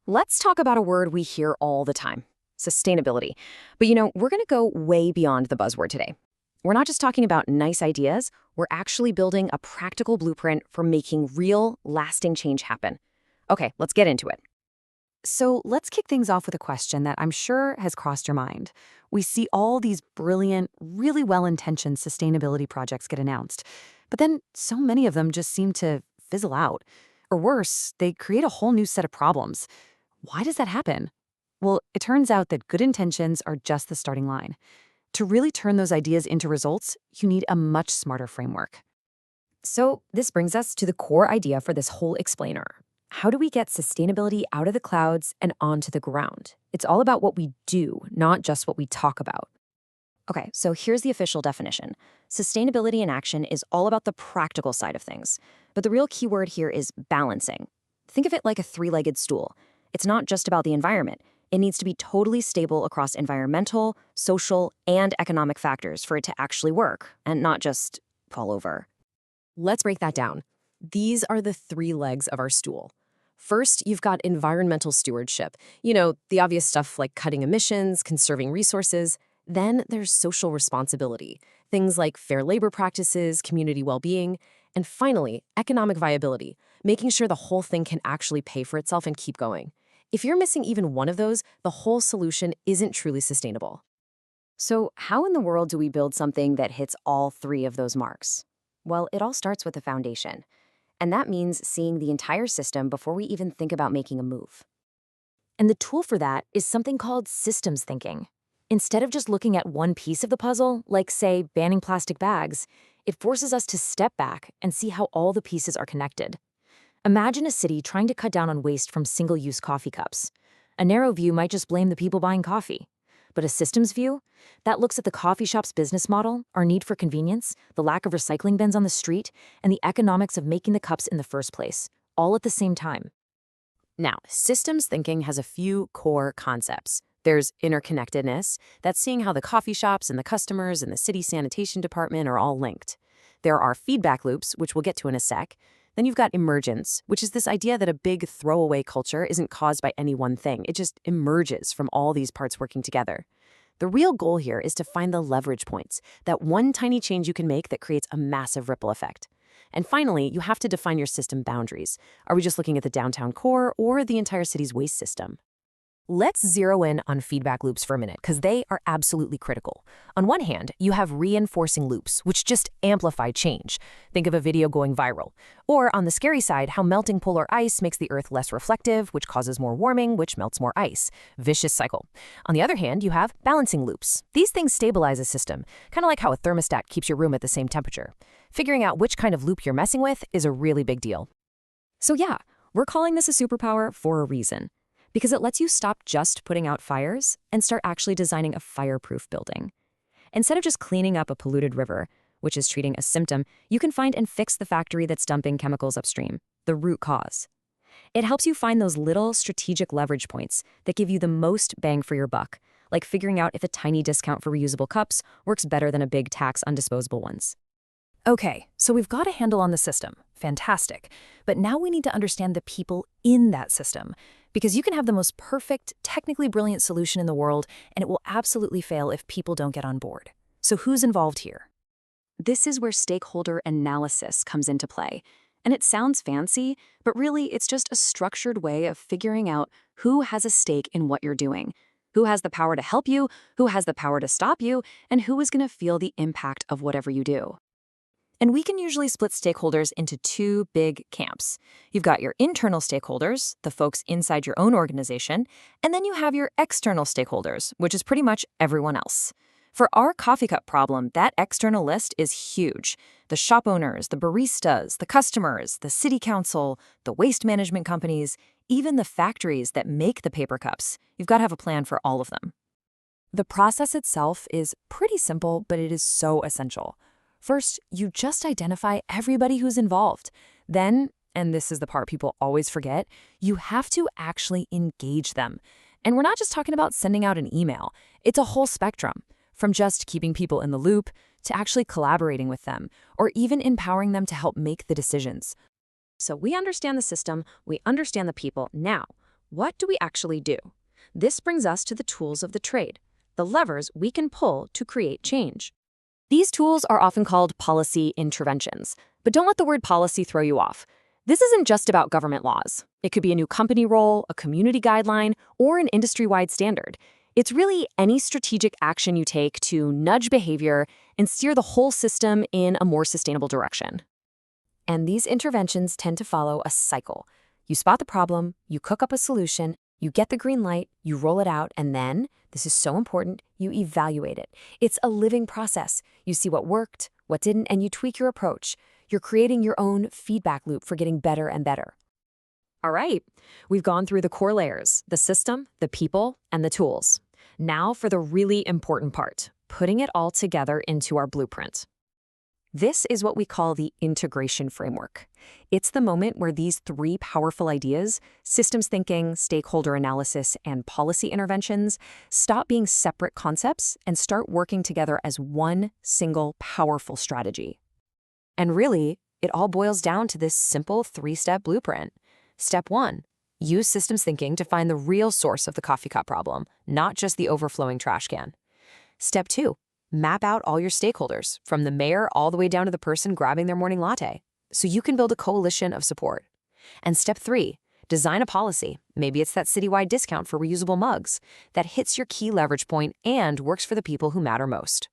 Let's talk about a word we hear all the time, sustainability. But we're going to go way beyond the buzzword today. We're not just talking about nice ideas, we're actually building a practical blueprint for making real, lasting change happen. Okay, let's get into it. So let's kick things off with a question that I'm sure has crossed your mind. We see all these brilliant, really well-intentioned sustainability projects get announced, but then so many of them just seem to fizzle out. Or worse, they create a whole new set of problems. Why does that happen? Well, it turns out that good intentions are just the starting line. To really turn those ideas into results, you need a much smarter framework. So this brings us to the core idea for this whole explainer. How do we get sustainability out of the clouds and onto the ground? It's all about what we do, not just what we talk about. Okay, so here's the official definition. Sustainability in action is all about the practical side of things. But the real key word here is balancing. Think of it like a three-legged stool. It's not just about the environment. It needs to be totally stable across environmental, social, and economic factors for it to actually work, and not just fall over. Let's break that down. These are the three legs of our stool. First, you've got environmental stewardship. The obvious stuff like cutting emissions, conserving resources. Then there's social responsibility, things like fair labor practices, community well-being. And finally, economic viability, making sure the whole thing can actually pay for itself and keep going. If you're missing even one of those, the whole solution isn't truly sustainable. So how in the world do we build something that hits all three of those marks? Well, it all starts with the foundation. And that means seeing the entire system before we even think about making a move. And the tool for that is something called systems thinking. Instead of just looking at one piece of the puzzle, like, say, banning plastic bags, it forces us to step back and see how all the pieces are connected. Imagine a city trying to cut down on waste from single-use coffee cups. A narrow view might just blame the people buying coffee. But a systems view, that looks at the coffee shop's business model, our need for convenience, the lack of recycling bins on the street, and the economics of making the cups in the first place, all at the same time. Now, systems thinking has a few core concepts. There's interconnectedness, that's seeing how the coffee shops and the customers and the city sanitation department are all linked. There are feedback loops, which we'll get to in a sec. Then you've got emergence, which is this idea that a big throwaway culture isn't caused by any one thing. It just emerges from all these parts working together. The real goal here is to find the leverage points, that one tiny change you can make that creates a massive ripple effect. And finally, you have to define your system boundaries. Are we just looking at the downtown core or the entire city's waste system? Let's zero in on feedback loops for a minute, because they are absolutely critical. On one hand, you have reinforcing loops, which just amplify change. Think of a video going viral. Or on the scary side, how melting polar ice makes the Earth less reflective, which causes more warming, which melts more ice. Vicious cycle. On the other hand, you have balancing loops. These things stabilize a system, kind of like how a thermostat keeps your room at the same temperature. Figuring out which kind of loop you're messing with is a really big deal. So yeah, we're calling this a superpower for a reason. Because it lets you stop just putting out fires and start actually designing a fireproof building. Instead of just cleaning up a polluted river, which is treating a symptom, you can find and fix the factory that's dumping chemicals upstream, the root cause. It helps you find those little strategic leverage points that give you the most bang for your buck, like figuring out if a tiny discount for reusable cups works better than a big tax on disposable ones. Okay, so we've got a handle on the system. Fantastic. But now we need to understand the people in that system. Because you can have the most perfect, technically brilliant solution in the world, and it will absolutely fail if people don't get on board. So who's involved here? This is where stakeholder analysis comes into play. And it sounds fancy, but really it's just a structured way of figuring out who has a stake in what you're doing, who has the power to help you, who has the power to stop you, and who is going to feel the impact of whatever you do. And we can usually split stakeholders into two big camps. You've got your internal stakeholders, the folks inside your own organization, and then you have your external stakeholders, which is pretty much everyone else. For our coffee cup problem, that external list is huge. The shop owners, the baristas, the customers, the city council, the waste management companies, even the factories that make the paper cups. You've got to have a plan for all of them. The process itself is pretty simple, but it is so essential. First, you just identify everybody who's involved. Then, and this is the part people always forget, you have to actually engage them. And we're not just talking about sending out an email. It's a whole spectrum, from just keeping people in the loop to actually collaborating with them, or even empowering them to help make the decisions. So we understand the system, we understand the people. Now, what do we actually do? This brings us to the tools of the trade, the levers we can pull to create change. These tools are often called policy interventions, but don't let the word policy throw you off. This isn't just about government laws. It could be a new company role, a community guideline, or an industry-wide standard. It's really any strategic action you take to nudge behavior and steer the whole system in a more sustainable direction. And these interventions tend to follow a cycle. You spot the problem, you cook up a solution, you get the green light, you roll it out, and then, this is so important, you evaluate it. It's a living process. You see what worked, what didn't, and you tweak your approach. You're creating your own feedback loop for getting better and better. All right, we've gone through the core layers, the system, the people, and the tools. Now for the really important part, putting it all together into our blueprint. This is what we call the integration framework. It's the moment where these three powerful ideas, systems thinking, stakeholder analysis, and policy interventions, stop being separate concepts and start working together as one single powerful strategy. And really, it all boils down to this simple three-step blueprint. Step 1, use systems thinking to find the real source of the coffee cup problem, not just the overflowing trash can. Step 2, map out all your stakeholders, from the mayor all the way down to the person grabbing their morning latte, so you can build a coalition of support. And Step 3, design a policy, maybe it's that citywide discount for reusable mugs, that hits your key leverage point and works for the people who matter most.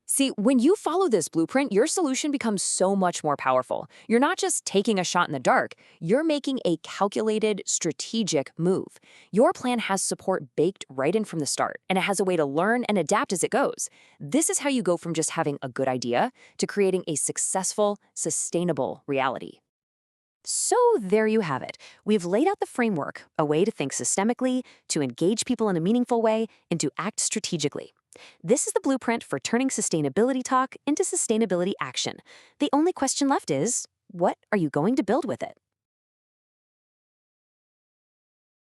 See, when you follow this blueprint, your solution becomes so much more powerful. You're not just taking a shot in the dark, you're making a calculated, strategic move. Your plan has support baked right in from the start, and it has a way to learn and adapt as it goes. This is how you go from just having a good idea to creating a successful, sustainable reality. So there you have it. We've laid out the framework, a way to think systemically, to engage people in a meaningful way, and to act strategically. This is the blueprint for turning sustainability talk into sustainability action. The only question left is, what are you going to build with it?